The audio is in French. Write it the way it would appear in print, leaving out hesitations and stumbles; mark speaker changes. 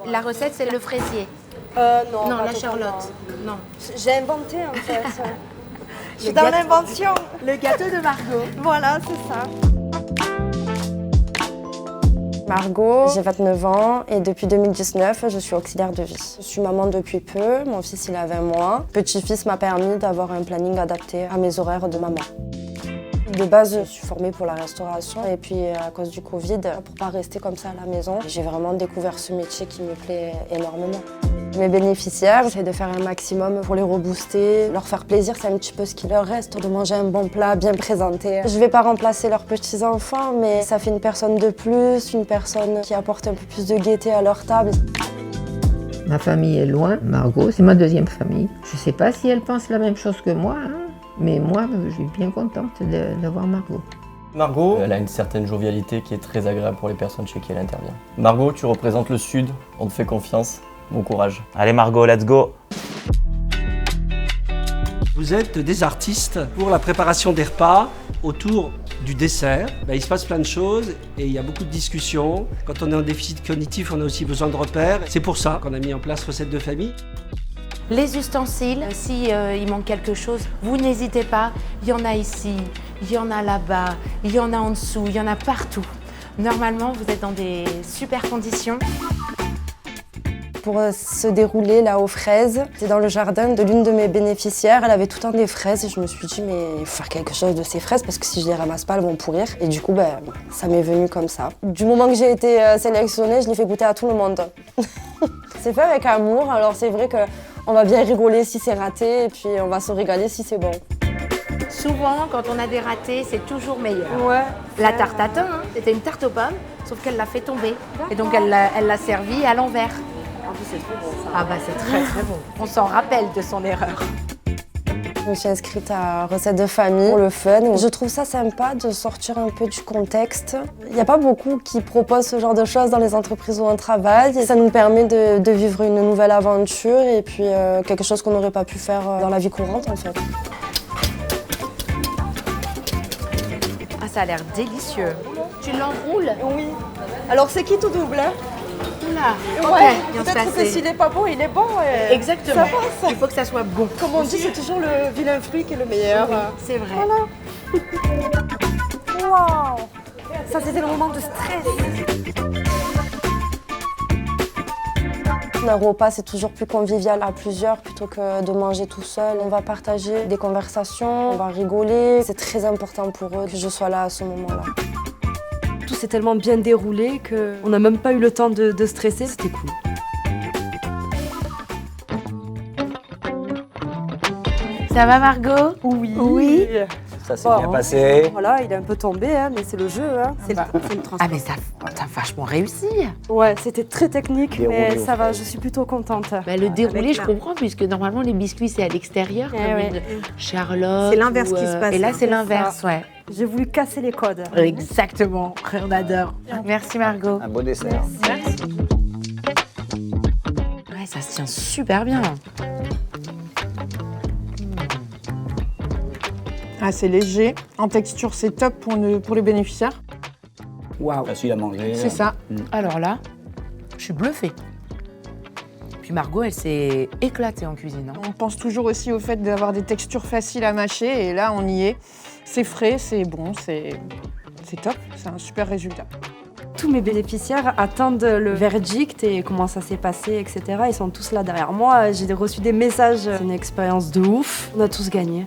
Speaker 1: La recette, c'est le fraisier.
Speaker 2: Non,
Speaker 1: Non,
Speaker 2: pas
Speaker 1: la
Speaker 2: totalement.
Speaker 1: Charlotte. Non.
Speaker 2: J'ai inventé en fait. Je suis dans l'invention.
Speaker 1: Le gâteau de Margot.
Speaker 2: Voilà, c'est ça.
Speaker 3: Margot, j'ai 29 ans et depuis 2019, je suis auxiliaire de vie. Je suis maman depuis peu, mon fils il a 20 mois. Petit-fils m'a permis d'avoir un planning adapté à mes horaires de maman. De base, je suis formée pour la restauration et puis à cause du Covid, pour pas rester comme ça à la maison, j'ai vraiment découvert ce métier qui me plaît énormément. Mes bénéficiaires, j'essaie de faire un maximum pour les rebooster, leur faire plaisir, c'est un petit peu ce qui leur reste, de manger un bon plat bien présenté. Je vais pas remplacer leurs petits-enfants, mais ça fait une personne de plus, une personne qui apporte un peu plus de gaieté à leur table.
Speaker 4: Ma famille est loin, Margot, c'est ma deuxième famille. Je sais pas si elle pense la même chose que moi, hein, mais moi, je suis bien contente d'avoir Margot.
Speaker 5: Margot, elle a une certaine jovialité qui est très agréable pour les personnes chez qui elle intervient. Margot, tu représentes le Sud, on te fait confiance. Bon courage.
Speaker 6: Allez Margot, let's go.
Speaker 7: Vous êtes des artistes pour la préparation des repas autour du dessert. Il se passe plein de choses et il y a beaucoup de discussions. Quand on est en déficit cognitif, on a aussi besoin de repères. C'est pour ça qu'on a mis en place Recettes de famille.
Speaker 1: Les ustensiles, si il manque quelque chose, vous n'hésitez pas. Il y en a ici, il y en a là-bas, il y en a en dessous, il y en a partout. Normalement, vous êtes dans des super conditions.
Speaker 3: Pour se dérouler là aux fraises, c'est dans le jardin de l'une de mes bénéficiaires. Elle avait tout le temps des fraises et je me suis dit mais il faut faire quelque chose de ces fraises parce que si je les ramasse pas, elles vont pourrir. Et du coup, ça m'est venu comme ça. Du moment que j'ai été sélectionnée, je l'ai fait goûter à tout le monde. C'est fait avec amour, alors c'est vrai qu'on va bien rigoler si c'est raté et puis on va se régaler si c'est bon.
Speaker 1: Souvent, quand on a des ratés, c'est toujours meilleur.
Speaker 2: Ouais.
Speaker 1: La tarte tatin, hein, c'était une tarte aux pommes, sauf qu'elle l'a fait tomber. Et donc elle l'a servie à l'envers.
Speaker 2: En plus, c'est trop bon ça.
Speaker 1: Ah bah c'est très très bon. On s'en rappelle de son erreur.
Speaker 3: Je me suis inscrite à Recettes de famille pour le fun. Je trouve ça sympa de sortir un peu du contexte. Il n'y a pas beaucoup qui proposent ce genre de choses dans les entreprises où on travaille. Ça nous permet de vivre une nouvelle aventure et puis quelque chose qu'on n'aurait pas pu faire dans la vie courante en fait.
Speaker 1: Ah ça a l'air délicieux. Tu l'enroules?
Speaker 2: Oui. Alors c'est qui tout double hein?
Speaker 1: Oula,
Speaker 2: Ouais,
Speaker 1: viens de
Speaker 2: peut-être que
Speaker 1: passer.
Speaker 2: s'il n'est pas bon, il est bon. Et
Speaker 1: Exactement.
Speaker 2: Ça passe.
Speaker 1: Il faut que ça soit bon.
Speaker 2: Comme on dit, c'est toujours le vilain fruit qui est le meilleur.
Speaker 1: Oui, c'est vrai.
Speaker 2: Waouh! Ça, c'était le moment de stress.
Speaker 3: Un repas, c'est toujours plus convivial à plusieurs plutôt que de manger tout seul. On va partager des conversations, on va rigoler. C'est très important pour eux que je sois là à ce moment-là.
Speaker 2: Tout s'est tellement bien déroulé qu'on n'a même pas eu le temps de stresser. C'était cool.
Speaker 1: Ça va Margot?
Speaker 2: Oui.
Speaker 1: Oui.
Speaker 6: Ça s'est bien passé.
Speaker 2: Voilà, il est un peu tombé, hein, mais c'est le jeu. Hein. C'est une
Speaker 1: Ah mais ça t'as vachement réussi.
Speaker 2: Ouais, c'était très technique, mais
Speaker 6: Déroulé.
Speaker 2: ça va, je suis plutôt contente.
Speaker 1: Bah, le déroulé,
Speaker 2: Avec
Speaker 1: je
Speaker 2: la-
Speaker 1: comprends, puisque normalement les biscuits c'est à l'extérieur,
Speaker 2: Eh
Speaker 1: comme
Speaker 2: ouais.
Speaker 1: une Charlotte.
Speaker 2: C'est l'inverse
Speaker 1: ou,
Speaker 2: qui se passe,
Speaker 1: Et là
Speaker 2: hein,
Speaker 1: c'est
Speaker 2: c'est
Speaker 1: l'inverse,
Speaker 2: ça.
Speaker 1: ouais.
Speaker 2: J'ai voulu casser les codes.
Speaker 1: Exactement, on adore. Merci Margot.
Speaker 6: Un beau dessert.
Speaker 1: Ouais, ça se tient super bien.
Speaker 8: Ah, c'est léger. En texture, c'est top pour les bénéficiaires.
Speaker 1: Waouh.
Speaker 6: Facile à manger.
Speaker 8: C'est ça.
Speaker 1: Alors là, je suis bluffée. Puis Margot, elle s'est éclatée en cuisine. Hein.
Speaker 8: On pense toujours aussi au fait d'avoir des textures faciles à mâcher. Et là, on y est. C'est frais, c'est bon, c'est top. C'est un super résultat.
Speaker 2: Tous mes bénéficiaires attendent le verdict et comment ça s'est passé, etc. Ils sont tous là derrière moi. J'ai reçu des messages. C'est une expérience de ouf. On a tous gagné.